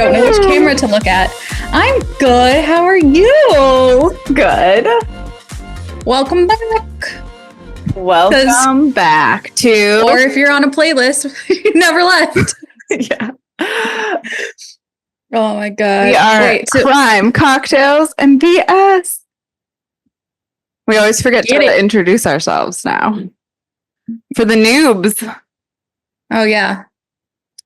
don't know which camera to look at. I'm good. How are you? Good. Welcome back. Welcome back to... Or if you're on a playlist, you never left. Yeah. Oh my God. We are Crime, Cocktails, and BS. We always forget to introduce ourselves now. For the noobs. Oh, yeah.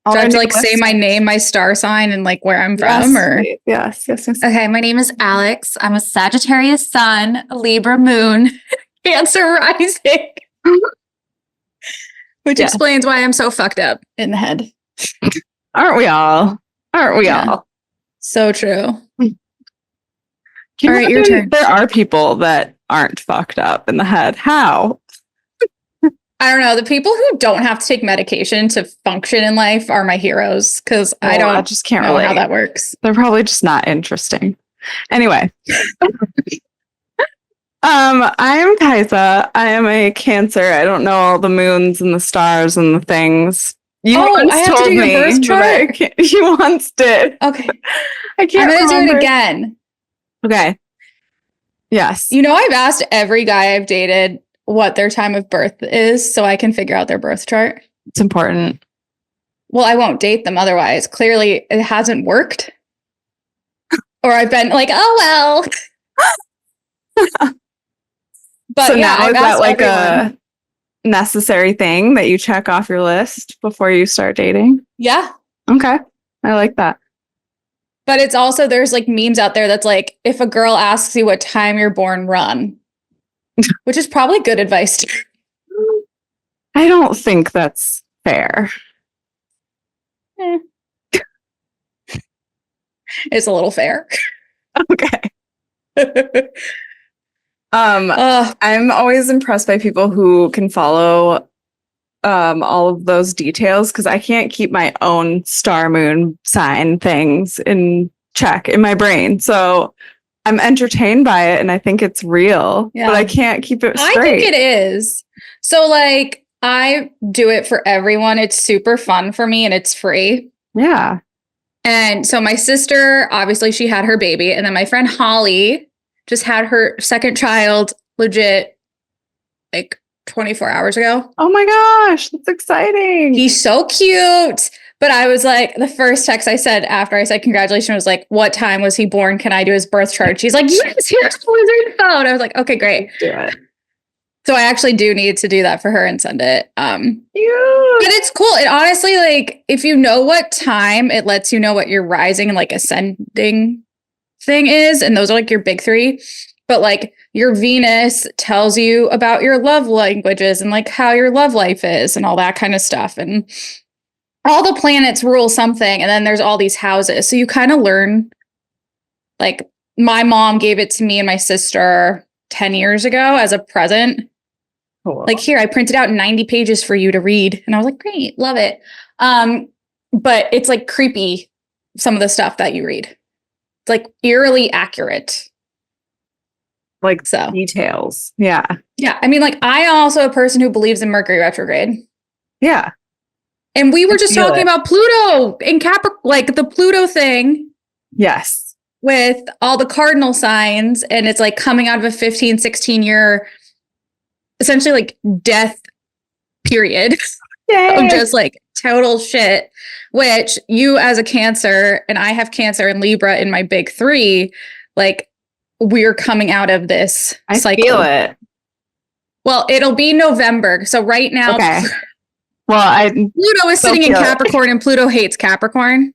Do I have to say my name, my star sign, and where I'm from? Or Yes. Okay, my name is Alex. I'm a Sagittarius sun, a Libra moon, Cancer rising. Which explains why I'm so fucked up in the head. Aren't we all? So true. All right, your turn. There are people that aren't fucked up in the head. How? I don't know. The people who don't have to take medication to function in life are my heroes because I just can't know how that works. They're probably just not interesting. Anyway. I'm Kaisa. I am a Cancer. I don't know all the moons and the stars and the things. You once I have told to do me your birth chart? You once did. Okay. I can't I'm going to do it again. Okay. Yes. You know, I've asked every guy I've dated what their time of birth is so I can figure out their birth chart. It's important. Well, I won't date them otherwise. Clearly, it hasn't worked. Or I've been like, oh, well. But so now is that a necessary thing that you check off your list before you start dating? Yeah. Okay. I like that. But it's also, there's memes out there that's if a girl asks you what time you're born, run. Which is probably good advice. I don't think that's fair. It's a little fair. Okay. I'm always impressed by people who can follow all of those details because I can't keep my own star moon sign things in check in my brain. So I'm entertained by it and I think it's real, but I can't keep it straight. I think it is. So I do it for everyone. It's super fun for me and it's free. Yeah. And so my sister, obviously she had her baby. And then my friend Holly just had her second child legit 24 hours ago. Oh my gosh, that's exciting. He's so cute. But I was the first text I said after I said congratulations was what time was he born? Can I do his birth chart? She's like, yes, here's his info. And I was like, okay, great. Do it. So I actually do need to do that for her and send it. But it's cool. It honestly, if you know what time, it lets you know what your rising and ascending thing is. And those are your big three. But your Venus tells you about your love languages and how your love life is and all that kind of stuff. And all the planets rule something, and then there's all these houses. So you kind of learn, my mom gave it to me and my sister 10 years ago as a present. Cool. Here, I printed out 90 pages for you to read. And I was like, great, love it. But it's creepy, some of the stuff that you read. It's eerily accurate. Details. Yeah. Yeah. I mean, I also a person who believes in Mercury retrograde. Yeah. And we were just talking about Pluto in Capricorn, the Pluto thing. Yes. With all the cardinal signs. And it's coming out of a 15, 16 year, essentially death period. Yay. Of just total shit, which you as a Cancer, and I have Cancer and Libra in my big three, we're coming out of this cycle. I feel it. Well, it'll be November. So right now, okay. Well, Pluto is sitting in Capricorn and Pluto hates Capricorn.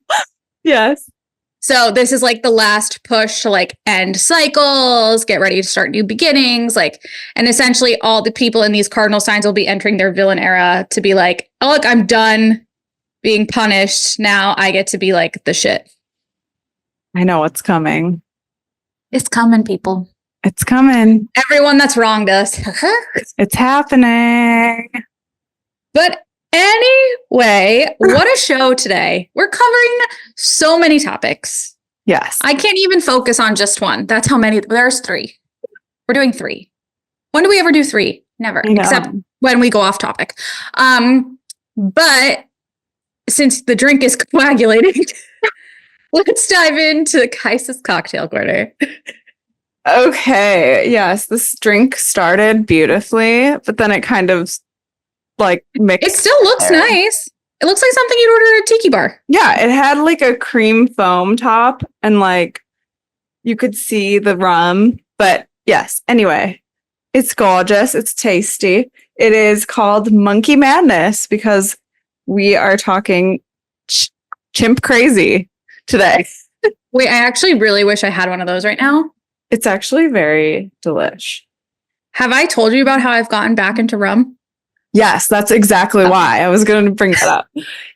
Yes. So this is the last push to end cycles, get ready to start new beginnings. And essentially all the people in these cardinal signs will be entering their villain era to be oh, look, I'm done being punished. Now I get to be the shit. I know what's coming. It's coming, people. It's coming. Everyone that's wronged us. It's happening. But anyway, what a show today. We're covering so many topics. Yes. I can't even focus on just one. That's how many. There's three. We're doing three. When do we ever do three? Never. Except when we go off topic. But since the drink is coagulating, Let's dive into Kais's cocktail corner. Okay, yes, this drink started beautifully, but then it kind of like mixed. It still looks nice. It looks like something you'd order at a tiki bar. Yeah, it had like a cream foam top and like you could see the rum, but yes, anyway, it's gorgeous. It's tasty. It is called Monkey Madness because we are talking chimp crazy today. Wait, I actually really wish I had one of those right now. It's actually very delish. Have I told you about how I've gotten back into rum? Yes, that's exactly why I was going to bring that up.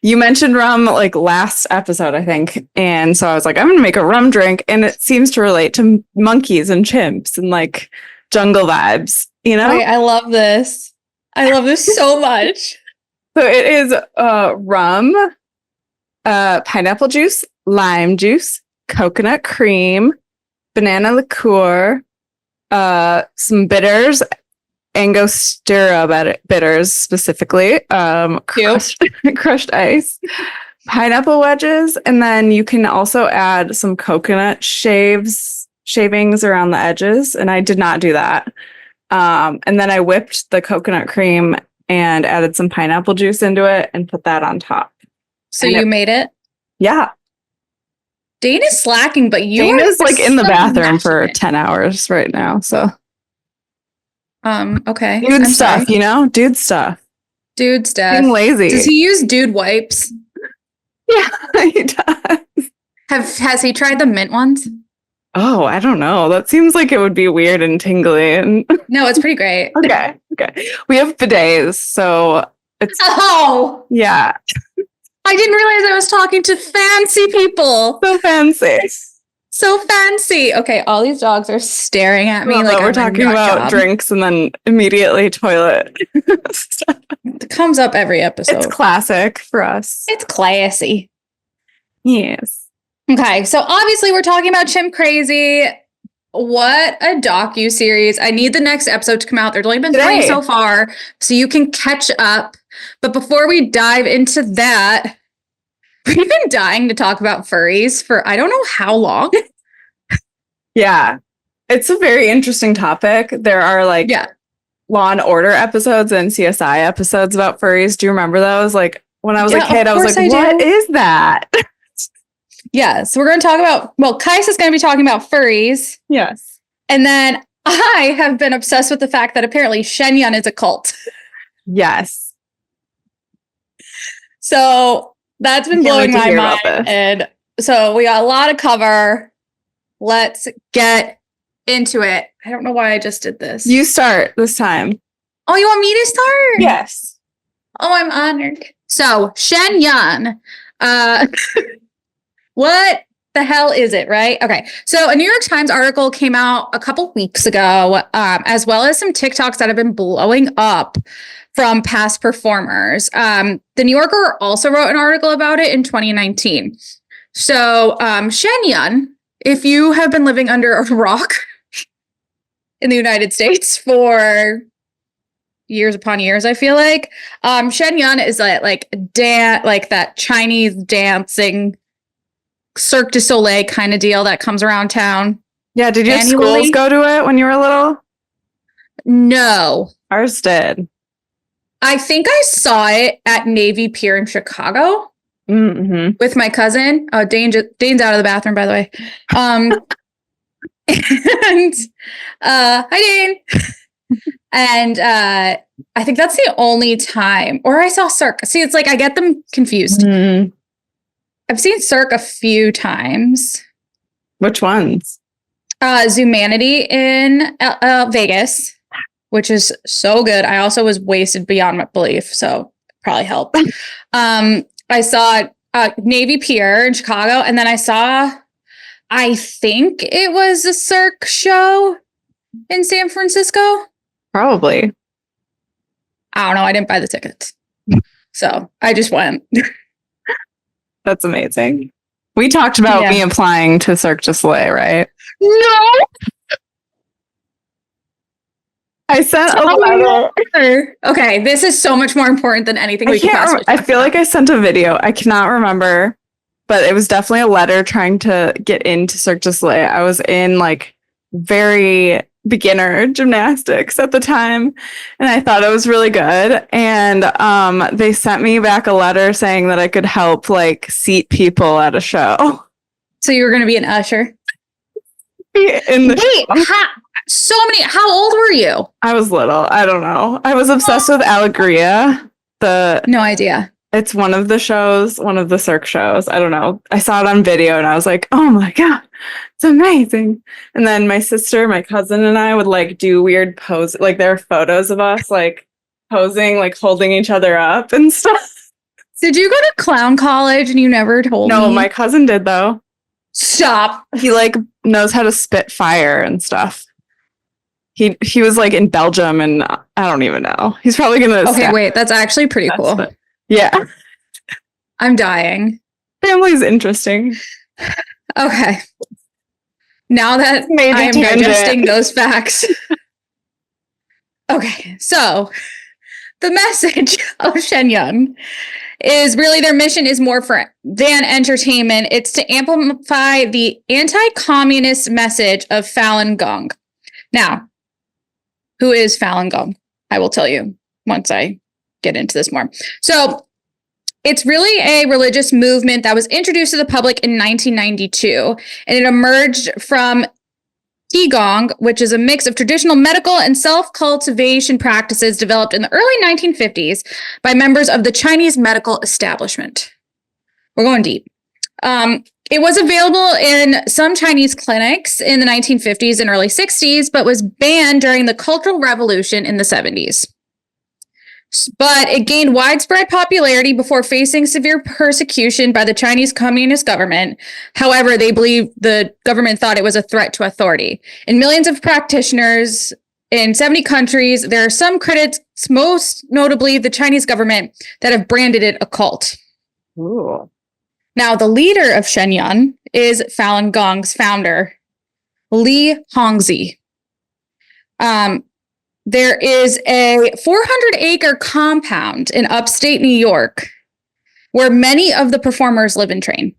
You mentioned rum like last episode, I think. And so I was like, I'm going to make a rum drink. And it seems to relate to monkeys and chimps and like jungle vibes, you know? Wait, I love this. I love this so much. So it is rum, pineapple juice, lime juice, coconut cream, banana liqueur, some bitters, Angostura bitters specifically, crushed ice, pineapple wedges, and then you can also add some coconut shavings around the edges. And I did not do that. And then I whipped the coconut cream and added some pineapple juice into it and put that on top. So you made it? Yeah. Dana's slacking, but Dana's like in the bathroom for 10 hours right now. So, okay. Dude stuff, you know? Dude stuff. Being lazy. Does he use dude wipes? Yeah, he does. Has he tried the mint ones? Oh, I don't know. That seems like it would be weird and tingly. And no, it's pretty great. Okay. We have bidets, so it's yeah. I didn't realize I was talking to fancy people. So fancy. Okay, all these dogs are staring at me like we're talking about drinks and then immediately toilet. It comes up every episode. It's classic for us. It's classy. Yes. Okay, so obviously we're talking about Chimp Crazy. What a docu-series. I need the next episode to come out. There's only been 3 so far, so you can catch up. But before we dive into that, we've been dying to talk about furries for I don't know how long. Yeah. It's a very interesting topic. There are like Law and Order episodes and CSI episodes about furries. Do you remember those? Like when I was a kid, I was like, what is that? Yeah, so we're going to talk about, Kais is going to be talking about furries. Yes. And then I have been obsessed with the fact that apparently Shen Yun is a cult. Yes. So that's been blowing my mind. And so we got a lot of cover. Let's get into it. I don't know why I just did this. You start this time. Oh, you want me to start? Yes. Oh, I'm honored. So Shen Yun, what the hell is it, right? Okay. So a New York Times article came out a couple weeks ago, as well as some TikToks that have been blowing up from past performers. The New Yorker also wrote an article about it in 2019. So Shen Yun, if you have been living under a rock in the United States for years upon years, I feel like, Shen Yun is like that Chinese dancing Cirque du Soleil kind of deal that comes around town. Yeah, did your schools go to it when you were little? No. Ours did. I think I saw it at Navy Pier in Chicago with my cousin. Oh, Dane's out of the bathroom, by the way. And hi, Dane. And I think that's the only time. Or I saw Cirque. See, it's like I get them confused. Mm-hmm. I've seen Cirque a few times. Which ones? Zoomanity in Vegas, which is so good. I also was wasted beyond my belief, so probably helped. I saw Navy Pier in Chicago, and then I think it was a Cirque show in San Francisco. Probably. I don't know. I didn't buy the tickets, so I just went. That's amazing. We talked about me applying to Cirque du Soleil, right? No. I sent a letter. Okay, this is so much more important than anything we can possibly talk I feel like I sent a video. I cannot remember but it was definitely a letter trying to get into Cirque du Soleil. I was in like very beginner gymnastics at the time, and I thought it was really good. And they sent me back a letter saying that I could help like seat people at a show. So you were going to be an usher? In the Wait, how old were you? I was little. I don't know. I was obsessed with Alegria. No idea. It's one of the shows, one of the Cirque shows. I don't know. I saw it on video and I was like, oh my God, it's amazing. And then my sister, my cousin, and I would like do weird poses. Like there are photos of us like posing, like holding each other up and stuff. Did you go to clown college and you never told me? No, my cousin did though. Stop. He like knows how to spit fire and stuff. He was like in Belgium and I don't even know. He's probably gonna. Okay, wait, that's actually pretty cool. But yeah. I'm dying. Family's interesting. Okay. Now that I am digesting those facts. Okay, so the message of Shen Yun is really their mission is more than entertainment. It's to amplify the anti-communist message of Falun Gong. Now, who is Falun Gong? I will tell you once I get into this more. So it's really a religious movement that was introduced to the public in 1992, and it emerged from Qigong, which is a mix of traditional medical and self-cultivation practices developed in the early 1950s by members of the Chinese medical establishment. We're going deep. It was available in some Chinese clinics in the 1950s and early 60s, but was banned during the Cultural Revolution in the 70s. But it gained widespread popularity before facing severe persecution by the Chinese Communist government. However, they believe the government thought it was a threat to authority. And millions of practitioners in 70 countries, there are some critics, most notably the Chinese government, that have branded it a cult. Ooh. Now, the leader of Shen Yun is Falun Gong's founder, Li Hongzhi. There is a 400-acre compound in upstate New York where many of the performers live and train.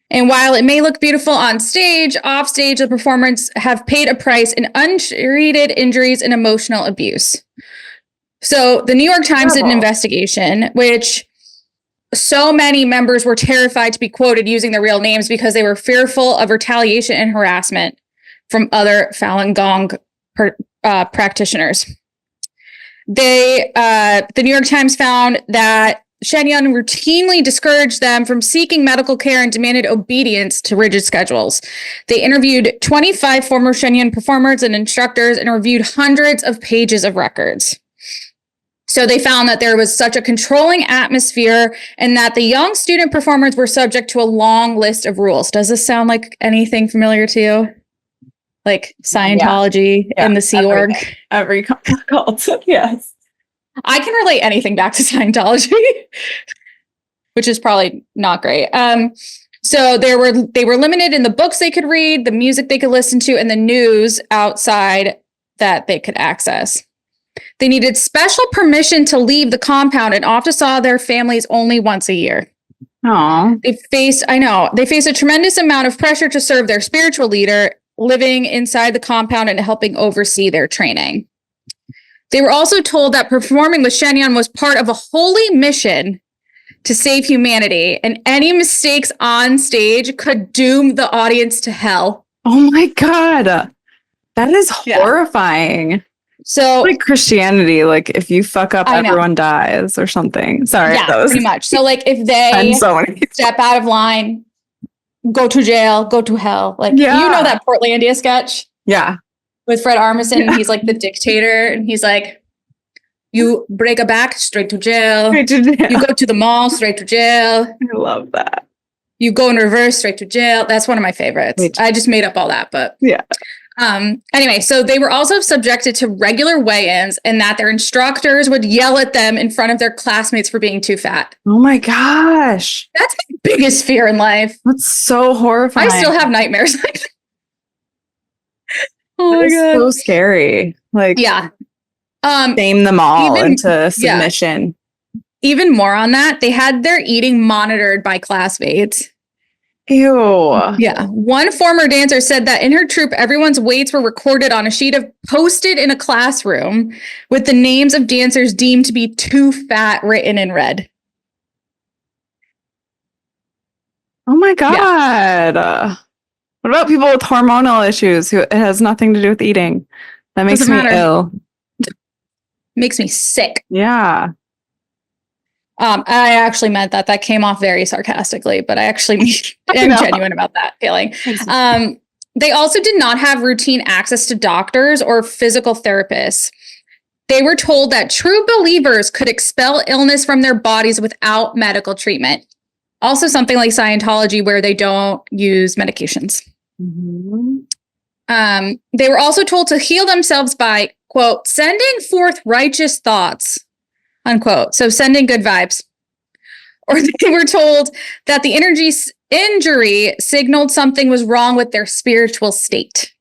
And while it may look beautiful on stage, off stage, the performers have paid a price in untreated injuries and emotional abuse. So the New York Times did an investigation, which so many members were terrified to be quoted using their real names because they were fearful of retaliation and harassment from other Falun Gong practitioners. The New York Times found that Shen Yun routinely discouraged them from seeking medical care and demanded obedience to rigid schedules. They interviewed 25 former Shen Yun performers and instructors and reviewed hundreds of pages of records. So they found that there was such a controlling atmosphere and that the young student performers were subject to a long list of rules. Does this sound like anything familiar to you? Like Scientology and the Sea Org? Every cult, yes. I can relate anything back to Scientology, which is probably not great. So they were limited in the books they could read, the music they could listen to, and the news outside that they could access. They needed special permission to leave the compound and often saw their families only once a year. Aww. They faced a tremendous amount of pressure to serve their spiritual leader, living inside the compound and helping oversee their training. They were also told that performing with Shen Yun was part of a holy mission to save humanity, and any mistakes on stage could doom the audience to hell. Oh my God. That is horrifying. So like Christianity, like if you fuck up, everyone dies or something. Sorry. Yeah, pretty much. So like if they step out of line, go to jail, go to hell. Like, you know that Portlandia sketch? Yeah. With Fred Armisen, and he's like the dictator, and he's like, you break a back, straight to jail. Straight to jail. You go to the mall, straight to jail. I love that. You go in reverse, straight to jail. That's one of my favorites. I just made up all that, but yeah. Anyway, so they were also subjected to regular weigh-ins, and that their instructors would yell at them in front of their classmates for being too fat. Oh my gosh. That's my biggest fear in life. That's so horrifying. I still have nightmares like that. Oh my God. So scary. Like, shame them all into submission. even more on that, they had their eating monitored by classmates. Ew. Yeah. One former dancer said that in her troupe, everyone's weights were recorded on a sheet of posted in a classroom with the names of dancers deemed to be too fat written in red. Oh my God. What about people with hormonal issues who it has nothing to do with eating? That makes me ill. Makes me sick. Yeah. I actually meant that. That came off very sarcastically, but I actually am genuine about that feeling. They also did not have routine access to doctors or physical therapists. They were told that true believers could expel illness from their bodies without medical treatment. Also something like Scientology where they don't use medications. Mm-hmm. They were also told to heal themselves by, quote, sending forth righteous thoughts, unquote. So sending good vibes. Or they were told that the injury signaled something was wrong with their spiritual state.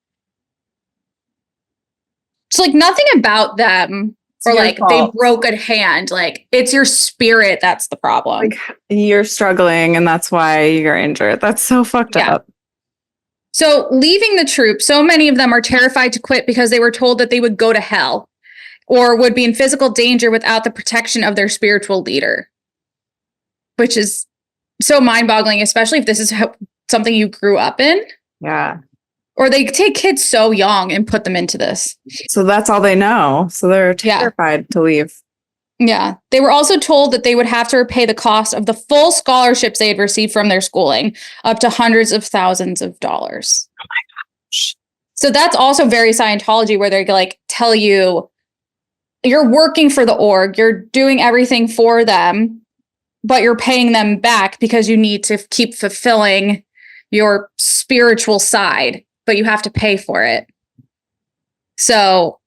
It's like nothing about them or like fault. They broke a hand. Like it's your spirit that's the problem. Like you're struggling and that's why you're injured. That's so fucked up. So leaving the troupe, so many of them are terrified to quit because they were told that they would go to hell or would be in physical danger without the protection of their spiritual leader, which is so mind-boggling, especially if this is something you grew up in. Yeah. Or they take kids so young and put them into this. So that's all they know. So they're terrified to leave. Yeah. They were also told that they would have to repay the cost of the full scholarships they had received from their schooling, up to hundreds of thousands of dollars. Oh my gosh. So that's also very Scientology where they like tell you you're working for the org, you're doing everything for them, but you're paying them back because you need to keep fulfilling your spiritual side, but you have to pay for it. So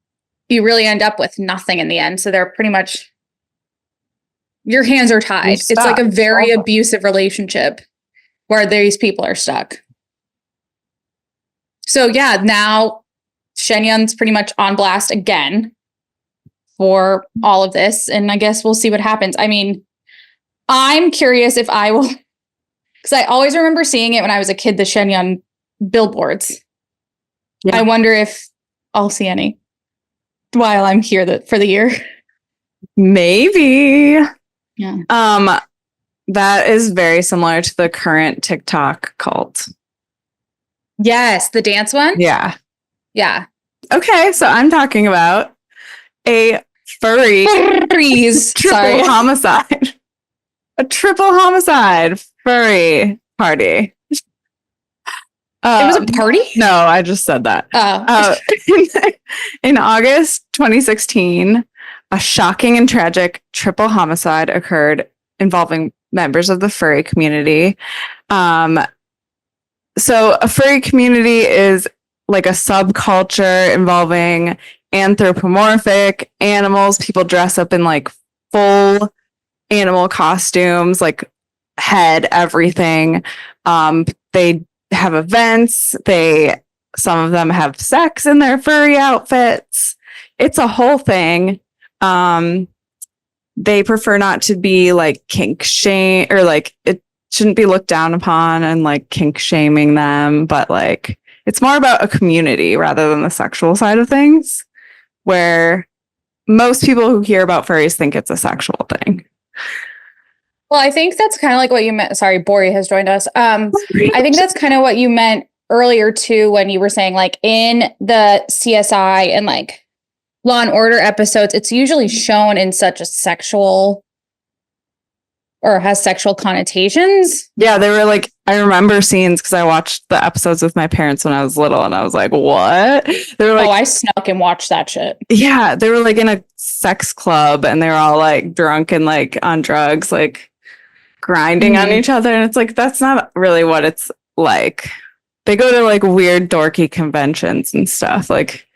you really end up with nothing in the end. So they're pretty much, your hands are tied. It's like a very abusive relationship where these people are stuck. So yeah, now Shen Yun's pretty much on blast again for all of this. And I guess we'll see what happens. I mean, I'm curious if I will, because I always remember seeing it when I was a kid, the Shen Yun billboards. Yeah. I wonder if I'll see any while I'm here for the year. Maybe. Yeah. That is very similar to the current TikTok cult. Yes, the dance one? Yeah. Yeah. Okay, so I'm talking about a furries triple homicide. A triple homicide furry party. It was a party? No, I just said that. Oh. In August 2016, a shocking and tragic triple homicide occurred involving members of the furry community. So a furry community is like a subculture involving anthropomorphic animals. People dress up in like full animal costumes, like head, everything. They have events. Some of them have sex in their furry outfits. It's a whole thing. They prefer not to be like kink shame or like it shouldn't be looked down upon and like kink shaming them, but like it's more about a community rather than the sexual side of things, where most people who hear about furries think it's a sexual thing. Well, I think that's kind of like what you meant. Sorry, Bori has joined us. I think that's kind of what you meant earlier too, when you were saying like in the CSI and like Law and Order episodes, it's usually shown in such a sexual or has sexual connotations. Yeah, they were like, I remember scenes because I watched the episodes with my parents when I was little and I was like, what? They were like, oh, I snuck and watched that shit. Yeah, they were like in a sex club and they were all like drunk and like on drugs, like grinding on each other. And it's like, that's not really what it's like. They go to like weird dorky conventions and stuff. Like,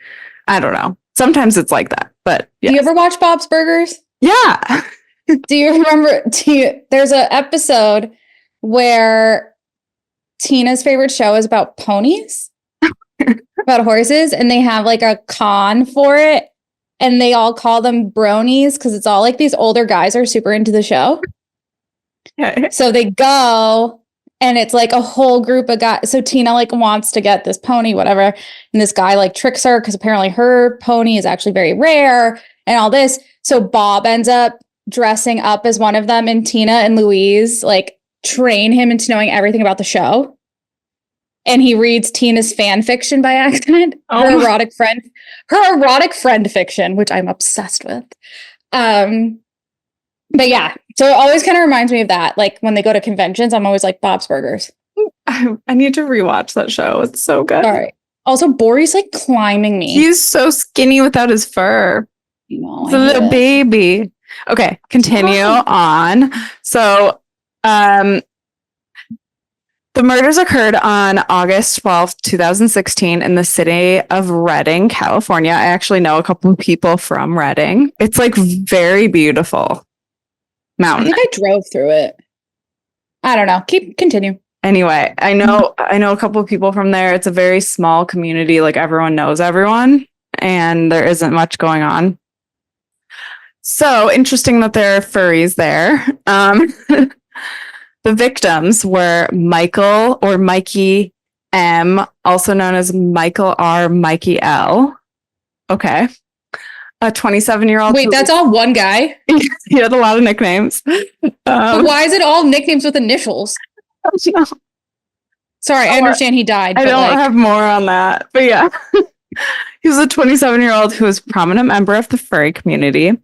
I don't know. Sometimes it's like that, but yes. Do you ever watch Bob's Burgers? Yeah. Do you remember? There's an episode where Tina's favorite show is about ponies, about horses, and they have like a con for it. and they all call them bronies because it's all like these older guys are super into the show. Okay. So they go, and it's like a whole group of guys. So Tina like wants to get this pony, whatever, and this guy like tricks her because apparently her pony is actually very rare and all this. So Bob ends up dressing up as one of them, and Tina and Louise like train him into knowing everything about the show. And he reads Tina's fan fiction by accident, her erotic friend fiction, which I'm obsessed with. But yeah, so it always kind of reminds me of that. Like when they go to conventions, I'm always like Bob's Burgers. I need to rewatch that show. It's so good. All right. Also, Bori's like climbing me. He's so skinny without his fur. You know, He's a little baby. Okay, continue on. So, the murders occurred on August 12th, 2016 in the city of Redding, California. I actually know a couple of people from Redding. It's like very beautiful mountain. I think I drove through it. I don't know. Continue. Anyway, I know a couple of people from there. It's a very small community. Like everyone knows everyone, and there isn't much going on. So interesting that there are furries there. The victims were Michael or Mikey M, also known as Michael R, Mikey L. Okay. A 27-year-old. Wait, that's all one guy? He had a lot of nicknames. But why is it all nicknames with initials? No. Sorry, I understand he died. I don't have more on that. But yeah. He was a 27-year-old who was a prominent member of the furry community.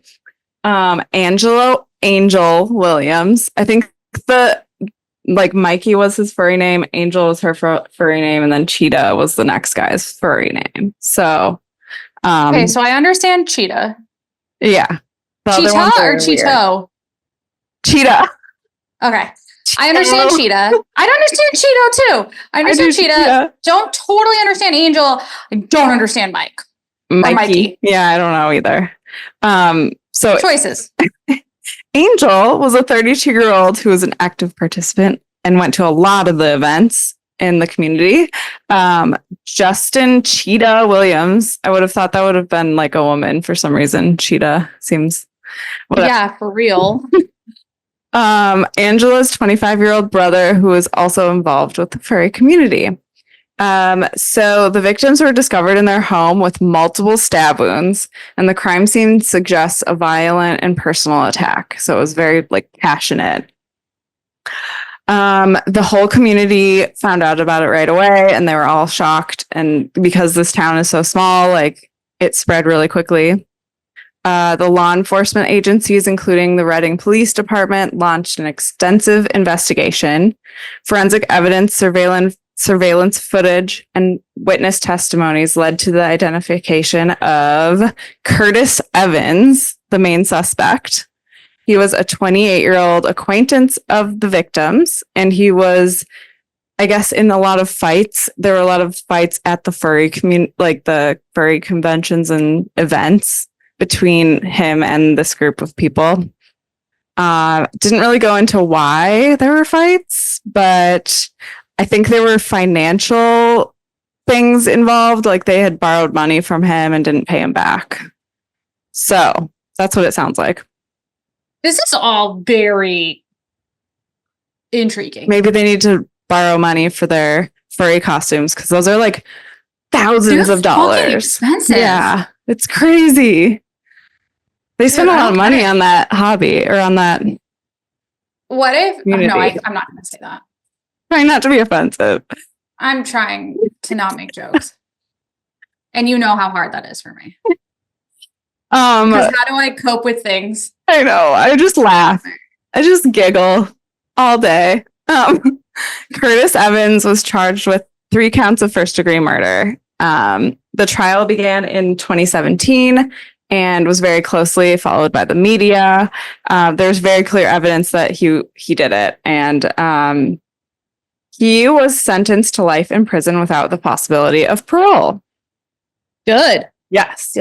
Angelo Angel Williams. I think Mikey was his furry name, Angel was her furry name, and then Cheetah was the next guy's furry name. So, okay, so I understand Cheetah. Yeah. Cheetah or Cheeto? Cheetah. Okay. I understand Cheetah. I understand Cheeto too. I understand Cheetah. Don't totally understand Angel. I don't understand Mikey. Yeah, I don't know either. So choices. Angel was a 32-year-old who was an active participant and went to a lot of the events in the community. Justin Cheetah Williams. I would have thought that would have been like a woman for some reason. Cheetah seems. Whatever. Yeah, for real. Angela's 25-year-old brother, who was also involved with the furry community. So the victims were discovered in their home with multiple stab wounds, and the crime scene suggests a violent and personal attack. So it was very like passionate. The whole community found out about it right away, and they were all shocked. And because this town is so small, like it spread really quickly. The law enforcement agencies, including the Reading Police Department, launched an extensive investigation. Forensic evidence, surveillance footage, and witness testimonies led to the identification of Curtis Evans, the main suspect. He was a 28-year-old acquaintance of the victims, and he was, I guess, in a lot of fights. There were a lot of fights at the furry like the furry conventions and events between him and this group of people. Didn't really go into why there were fights, but I think there were financial things involved, like they had borrowed money from him and didn't pay him back. So that's what it sounds like. This is all very intriguing. Maybe they need to borrow money for their furry costumes because those are like thousands of dollars. Expensive. Yeah, it's crazy. They spend a lot of money on that hobby or on that. What if? Community. No, I'm not going to say that. Trying not to be offensive. I'm trying to not make jokes. And you know how hard that is for me. Because how do I cope with things? I know. I just laugh. I just giggle all day. Curtis Evans was charged with 3 counts of first-degree murder. The trial began in 2017 and was very closely followed by the media. There's very clear evidence that he did it. And he was sentenced to life in prison without the possibility of parole. Good. Yes.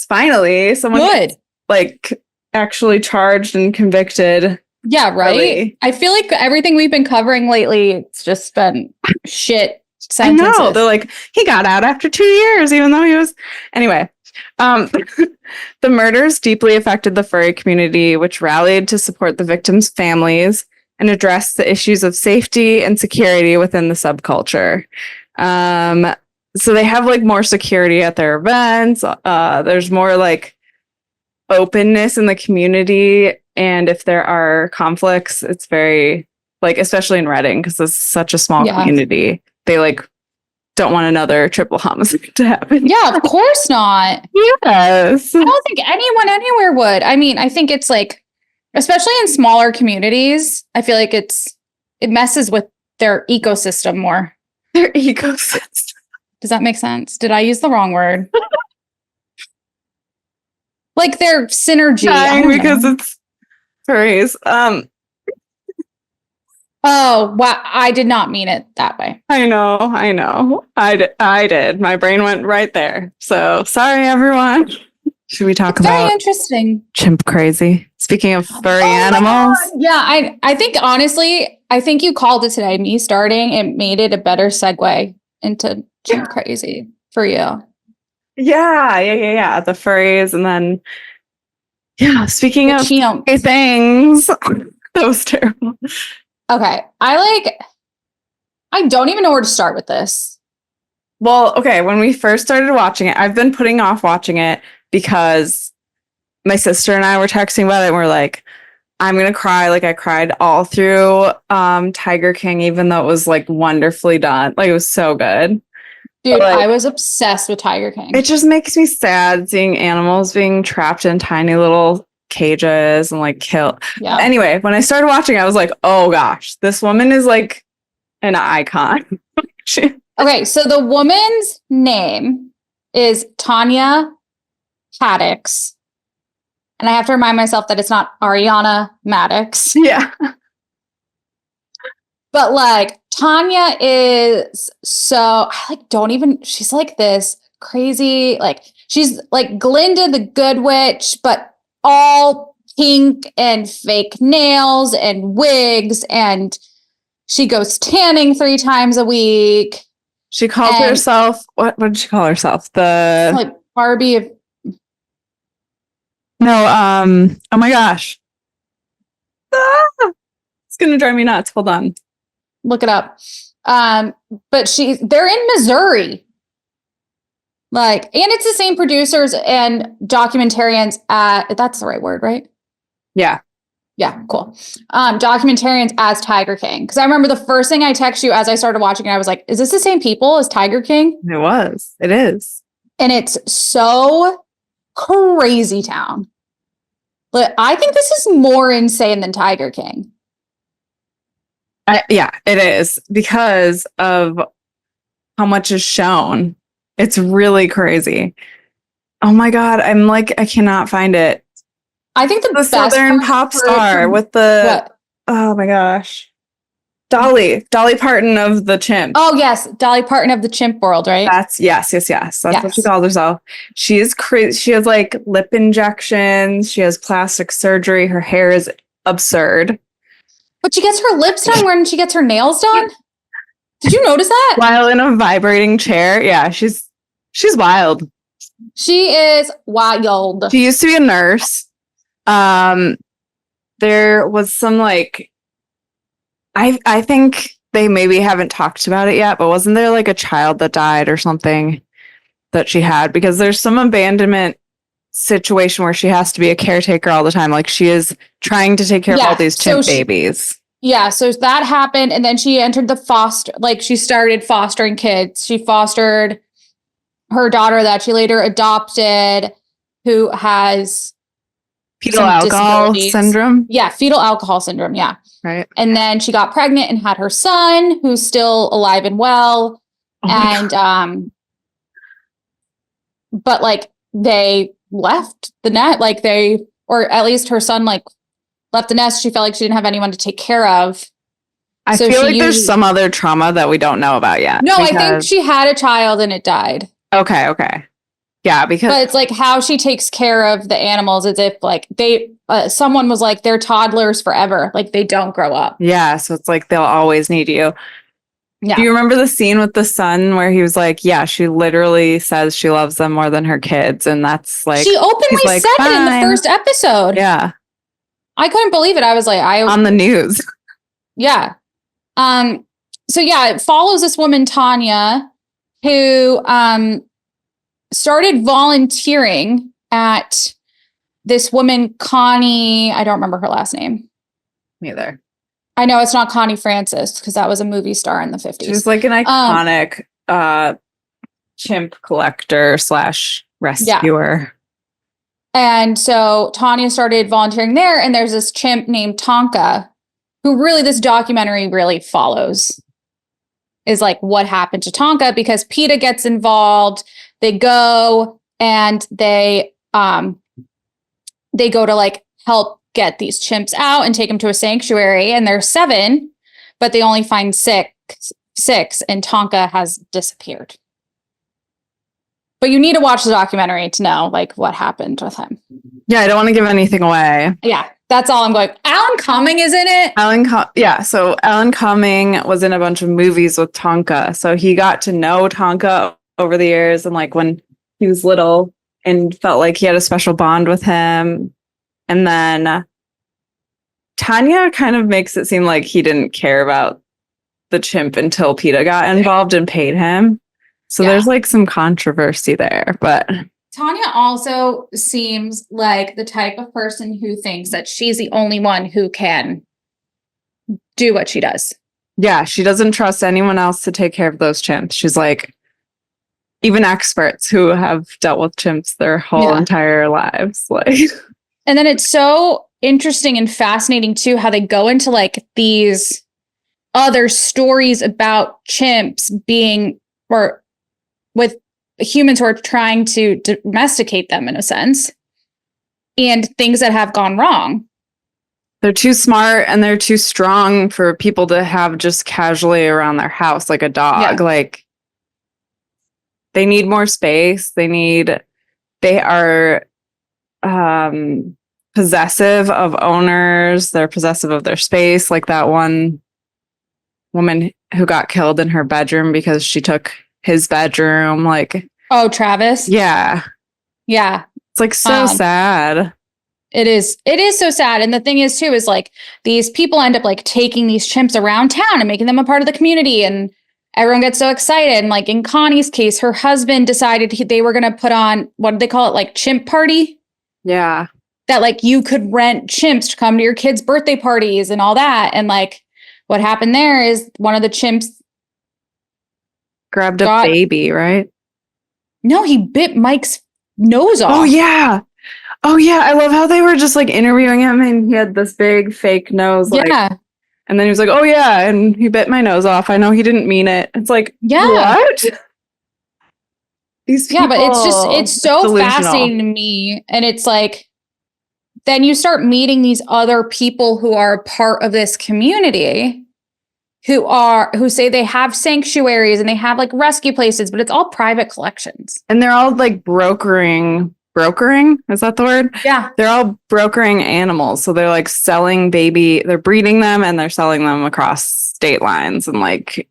Finally, someone good. Like actually charged and convicted. Yeah, right. Really. I feel like everything we've been covering lately, it's just been shit sentences. I know. They're like, he got out after 2 years, even though he was. Anyway, The murders deeply affected the furry community, which rallied to support the victims' families and address the issues of safety and security within the subculture. So they have like more security at their events. There's more like openness in the community. And if there are conflicts, it's very like, especially in Reading, because it's such a small community, they like don't want another triple homicide to happen. Yeah, of course not. Yes. I don't think anyone anywhere would. I mean, I think it's like, especially in smaller communities, I feel like it messes with their ecosystem more. Their ecosystem. Does that make sense? Did I use the wrong word? Like their synergy. Because it's furries. Oh, wow. I did not mean it that way. I know. I did. My brain went right there. So sorry, everyone. Should we talk about very interesting chimp crazy? Speaking of furry animals. Yeah, I think honestly, I think you called it today. Me starting, it made it a better segue into chimp crazy for you. Yeah. The furries, and then speaking of chimp things, that was terrible. Okay, I don't even know where to start with this. Well, okay, when we first started watching it, I've been putting off watching it because my sister and I were texting about it and we're like, I'm going to cry. Like I cried all through Tiger King, even though it was like wonderfully done. Like it was so good. Dude, I was obsessed with Tiger King. It just makes me sad seeing animals being trapped in tiny little cages and like killed. Yeah. Anyway, when I started watching, I was like, oh gosh, this woman is like an icon. Okay, so the woman's name is Tanya Haddox. And I have to remind myself that it's not Ariana Maddox. Yeah. But like Tanya is she's like this crazy, like she's like Glinda the Good Witch, but all pink and fake nails and wigs, and she goes tanning 3 times a week. She calls herself, what did she call herself? Like Barbie of... No, oh my gosh. It's gonna drive me nuts. Hold on. Look it up. But they're in Missouri. Like, and it's the same producers and documentarians that's the right word, right? Yeah. Yeah, cool. Documentarians as Tiger King. Because I remember the first thing I texted you as I started watching it, I was like, is this the same people as Tiger King? It is. And it's so crazy town. But I think this is more insane than Tiger King. Yeah, it is because of how much is shown. It's really crazy. Oh my God. I'm like, I cannot find it. I think the best Southern pop star with the, what? Oh my gosh. Dolly Parton of the Chimp. Oh yes. Dolly Parton of the Chimp world, right? Yes. That's what she calls herself. She is crazy. She has like lip injections. She has plastic surgery. Her hair is absurd. But she gets her lips done when she gets her nails done? Did you notice that? While in a vibrating chair. Yeah, she's wild. She is wild. She used to be a nurse. There was some like, I think they maybe haven't talked about it yet, but wasn't there like a child that died or something that she had? Because there's some abandonment situation where she has to be a caretaker all the time. Like she is trying to take care of all these chimp babies. Yeah, so that happened, and then she entered she started fostering kids. She fostered her daughter that she later adopted, who has fetal alcohol syndrome. Yeah, fetal alcohol syndrome. Yeah. Right. And then she got pregnant and had her son, who's still alive and well. But like they left the net, or at least her son left the nest. She felt like she didn't have anyone to take care of. I feel like there's some other trauma that we don't know about yet. No, I think she had a child and it died. Okay. Yeah, but it's like how she takes care of the animals as if like someone was like, they're toddlers forever. Like they don't grow up. Yeah. So it's like, they'll always need you. Yeah. Do you remember the scene with the son where he was like, yeah, she literally says she loves them more than her kids. And that's like, she openly like, said it in the fine. first episode. Yeah. I couldn't believe it. I was like, on the news. Yeah. So yeah, it follows this woman, Tanya, who started volunteering at this woman, Connie. I don't remember her last name. Neither. I know it's not Connie Francis because that was a movie star in the 50s. She was like an iconic chimp collector / rescuer. Yeah. And so Tanya started volunteering there, and there's this chimp named Tonka, who really this documentary really follows, is like what happened to Tonka, because PETA gets involved. They go and they go to like help get these chimps out and take them to a sanctuary, and there's 7, but they only find six, and Tonka has disappeared. But you need to watch the documentary to know like what happened with him. Yeah, I don't want to give anything away. Yeah, that's all I'm going. Alan Cumming is in it. So Alan Cumming was in a bunch of movies with Tonka. So he got to know Tonka over the years, and like when he was little, and felt like he had a special bond with him. And then Tanya kind of makes it seem like he didn't care about the chimp until PETA got involved and paid him. So there's like some controversy there, but Tanya also seems like the type of person who thinks that she's the only one who can do what she does. Yeah, she doesn't trust anyone else to take care of those chimps. She's like, even experts who have dealt with chimps their whole entire lives. Like, and then it's so interesting and fascinating too how they go into like these other stories about chimps being or with humans who are trying to domesticate them in a sense, and things that have gone wrong. They're too smart and they're too strong for people to have just casually around their house like a dog. Like, they need more space. They are possessive of owners. They're possessive of their space. Like that one woman who got killed in her bedroom because she took his bedroom. Like, oh, Travis. Yeah. It's like so sad. It is so sad. And the thing is too, is like these people end up like taking these chimps around town and making them a part of the community, and everyone gets so excited. And like in Connie's case, her husband decided they were going to put on, what do they call it? Like chimp party. Yeah. That like you could rent chimps to come to your kids' birthday parties and all that. And like what happened there is one of the chimps grabbed a baby, right? No, he bit Mike's nose off. Oh, yeah. I love how they were just like interviewing him, and he had this big fake nose. Like, and then he was like, oh, yeah. And he bit my nose off. I know he didn't mean it. It's like, what? These people, but it's so delusional. Fascinating to me. And it's like, then you start meeting these other people who are part of this community who say they have sanctuaries and they have like rescue places, but it's all private collections. And they're all like brokering, is that the word? Yeah. They're all brokering animals. So they're like selling they're breeding them and they're selling them across state lines and like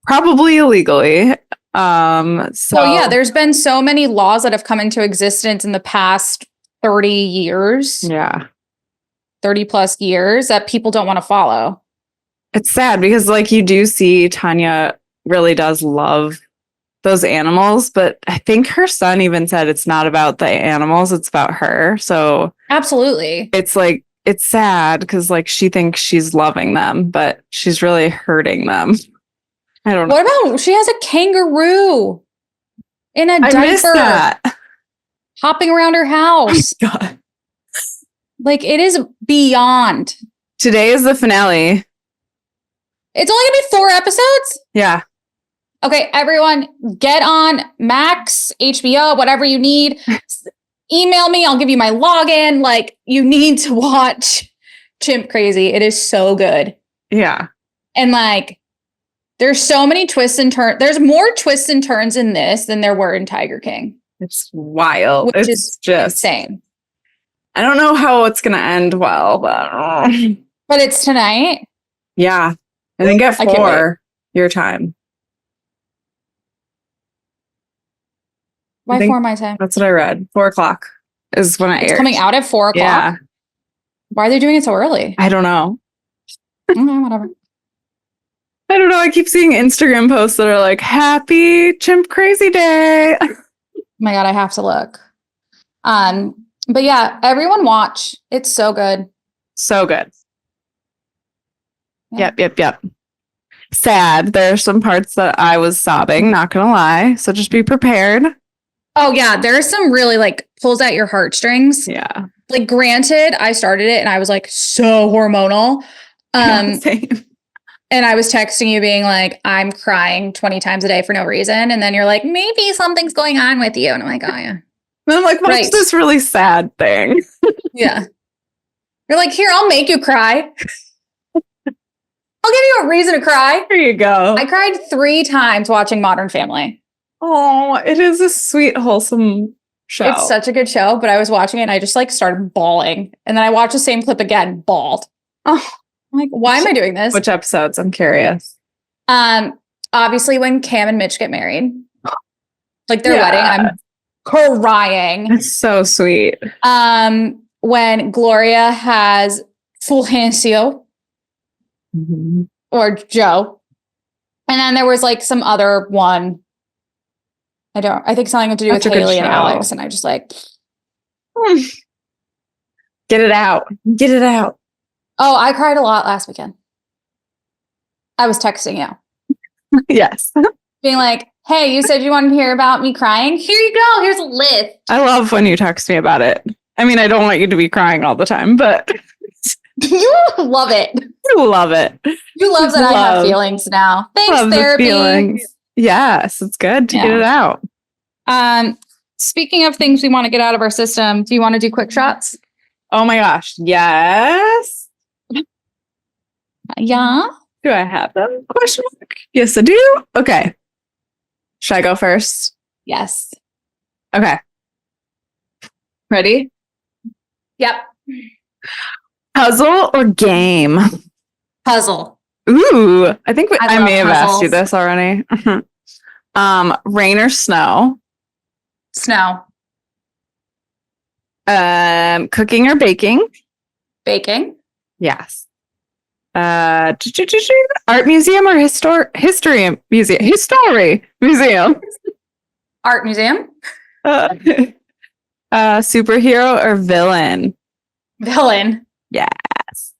probably illegally. There's been so many laws that have come into existence in the past 30 years. Yeah. 30 plus years that people don't want to follow. It's sad because like you do see Tanya really does love those animals, but I think her son even said it's not about the animals, it's about her. So absolutely. It's like, it's sad because like she thinks she's loving them, but she's really hurting them. I don't know. What about she has a kangaroo in a diaper hopping around her house? Oh God. Like it is beyond. Today is the finale. It's only gonna be 4 episodes? Yeah. Okay, everyone, get on Max, HBO, whatever you need. Email me. I'll give you my login. Like, you need to watch Chimp Crazy. It is so good. Yeah. And like, there's so many twists and turns. There's more twists and turns in this than there were in Tiger King. It's wild. Which is just insane. I don't know how it's going to end well, but... But it's tonight? Yeah. I think at 4. your time. Why 4 my time? That's what I read. 4:00 is when it airs. Coming out at 4:00? Yeah. Why are they doing it so early? I don't know. Whatever. I don't know. I keep seeing Instagram posts that are like, happy Chimp Crazy Day. Oh my God, I have to look. But yeah, everyone watch. It's so good. So good. Yeah. Yep. Sad. There are some parts that I was sobbing, not gonna lie. So just be prepared. Oh yeah, there are some really like pulls at your heartstrings. Yeah. Like granted, I started it and I was like so hormonal. Same. And I was texting you being like, I'm crying 20 times a day for no reason. And then you're like, maybe something's going on with you. And I'm like, oh yeah. And I'm like, what's this really sad thing? Yeah. You're like, here, I'll make you cry. I'll give you a reason to cry. There you go. I cried 3 times watching Modern Family. Oh, it is a sweet, wholesome show. It's such a good show, but I was watching it and I just like started bawling. And then I watched the same clip again, bawled. Oh, I'm like, why am I doing this? Which episodes? I'm curious. Obviously when Cam and Mitch get married, like their wedding, I'm crying. It's so sweet. When Gloria has Fulgencio or Joe. And then there was like some other one. I think something to do with Haley and Alex. And I just like. Get it out. Get it out. Oh, I cried a lot last weekend. I was texting you. Yes. Being like, hey, you said you wanted to hear about me crying. Here you go. Here's a list. I love when you text me about it. I mean, I don't want you to be crying all the time, but you love it. You love it. You love that I have feelings now. Thanks, therapy. Yes, it's good to get it out. Speaking of things we want to get out of our system, do you want to do quick shots? Oh my gosh. Yes. Yeah. Do I have them? Question mark. Yes, I do. Okay. Should I go first? Yes. Okay. Ready? Yep. Puzzle or game? Puzzle. Ooh, I think I may have asked you this already. Rain or snow? Snow. Cooking or baking? Baking. Yes. Art museum or history museum? History museum. Art museum. Superhero or villain? Villain. Yes.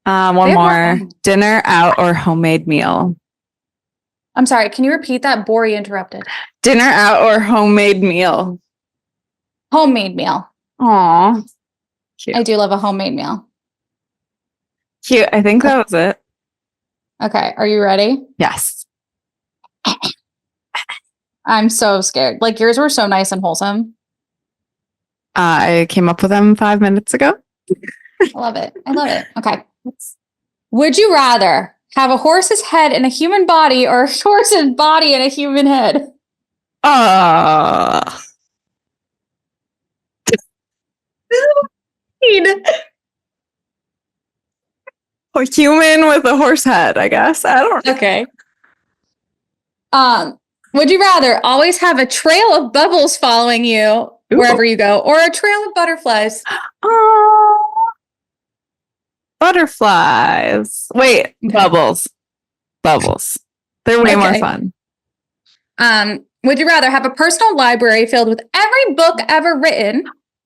One more. Dinner out or homemade meal? I'm sorry. Can you repeat that? Bori interrupted. Dinner out or homemade meal? Homemade meal. Aw. Cute. I do love a homemade meal. Cute. I think that was it. Okay. Are you ready? Yes. I'm so scared. Like yours were so nice and wholesome. I came up with them 5 minutes ago. I love it. I love it. Okay. Would you rather have a horse's head in a human body or a horse's body in a human head? A human with a horse head, I guess. I don't know. Okay. Would you rather always have a trail of bubbles following you wherever you go, or a trail of butterflies? Oh, butterflies. Wait, bubbles. Bubbles. They're way more fun. Would you rather have a personal library filled with every book ever written,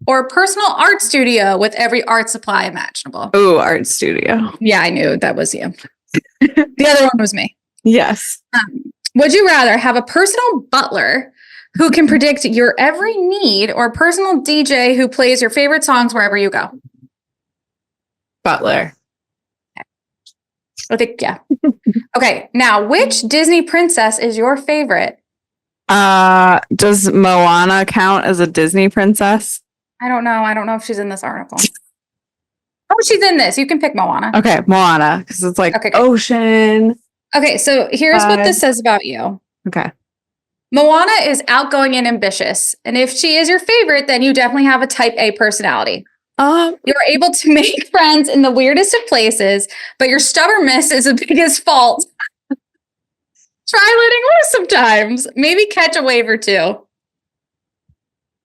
or a personal art studio with every art supply imaginable? Ooh, art studio. Yeah, I knew that was you. The other one was me. Yes. Would you rather have a personal butler who can predict your every need, or a personal DJ who plays your favorite songs wherever you go? Butler. I think, yeah. Okay, now, which Disney princess is your favorite? Does Moana count as a Disney princess? I don't know. I don't know if she's in this article. Oh, she's in this. You can pick Moana. Okay, Moana, because it's like ocean. Okay, so here's what this says about you. Okay. Moana is outgoing and ambitious. And if she is your favorite, then you definitely have a type A personality. You're able to make friends in the weirdest of places, but your stubbornness is the biggest fault. Try letting loose sometimes. Maybe catch a wave or two.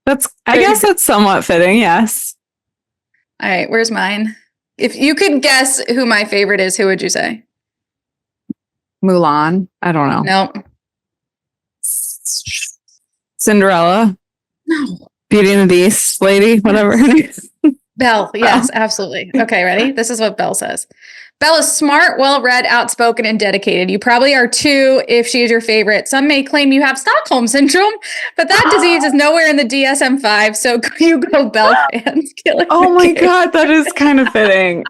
I guess that's somewhat fitting, yes. All right, where's mine? If you could guess who my favorite is, who would you say? Mulan. I don't know. No. Cinderella. No. Beauty and the Beast lady, whatever her name is. Belle. Yes, absolutely. Okay, ready? This is what Belle says. Belle is smart, well-read, outspoken, and dedicated. You probably are too if she is your favorite. Some may claim you have Stockholm Syndrome, but that disease is nowhere in the DSM-5, so you go Belle fans. Oh my God, that is kind of fitting.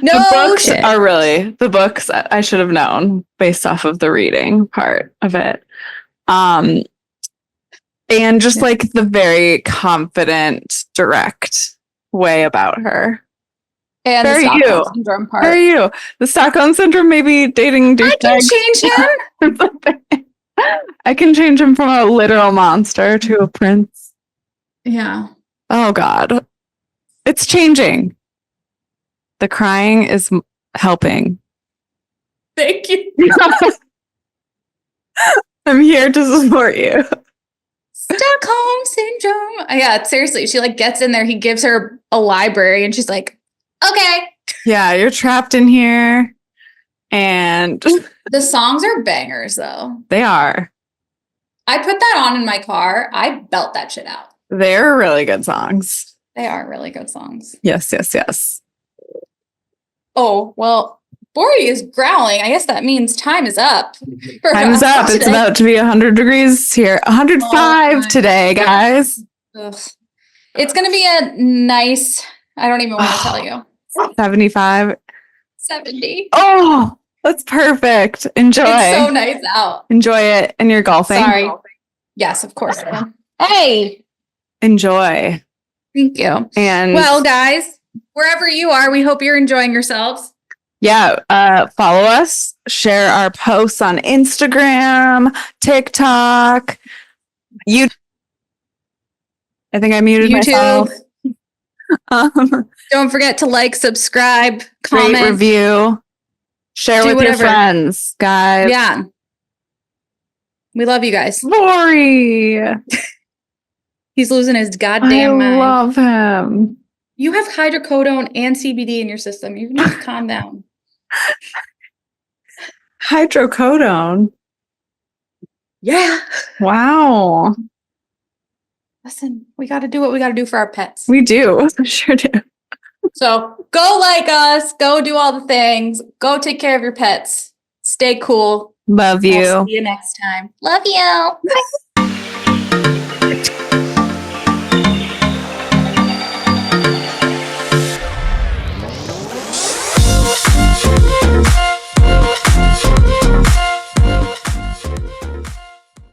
No the books shit. are really, the books I should have known based off of the reading part of it. And just like the very confident, direct way about her. And Very the Stockholm you. Syndrome part. Very you. The Stockholm Syndrome, maybe dating douchebags. I can change him. I can change him from a literal monster to a prince. Yeah. Oh God. It's changing. The crying is helping. Thank you. I'm here to support you. Stockholm Syndrome. Yeah, seriously. She like gets in there. He gives her a library and she's like, okay. Yeah, you're trapped in here. And the songs are bangers though. They are. I put that on in my car. I belt that shit out. They're really good songs. They are really good songs. Yes, yes, yes. Oh, well, Bori is growling. I guess that means time is up. Time is up. It's about to be 100 degrees here. 105 today, guys. Ugh. It's going to be a nice, I don't even want to tell you. 75. 70. Oh, that's perfect. Enjoy. It's so nice out. Enjoy it. And you're golfing. Sorry. Yes, of course I am. Hey. Enjoy. Thank you. And well, guys, wherever you are, we hope you're enjoying yourselves. Yeah, follow us, share our posts on Instagram, TikTok, YouTube. I think I muted myself. Don't forget to like, subscribe, comment, rate, review, share with your friends, guys. Yeah. We love you guys. Furry. He's losing his goddamn mind. I love him. You have hydrocodone and CBD in your system. You need to calm down. Hydrocodone? Yeah. Wow. Listen, we got to do what we got to do for our pets. We do. Sure do. So go like us. Go do all the things. Go take care of your pets. Stay cool. Love you. I'll see you next time. Love you.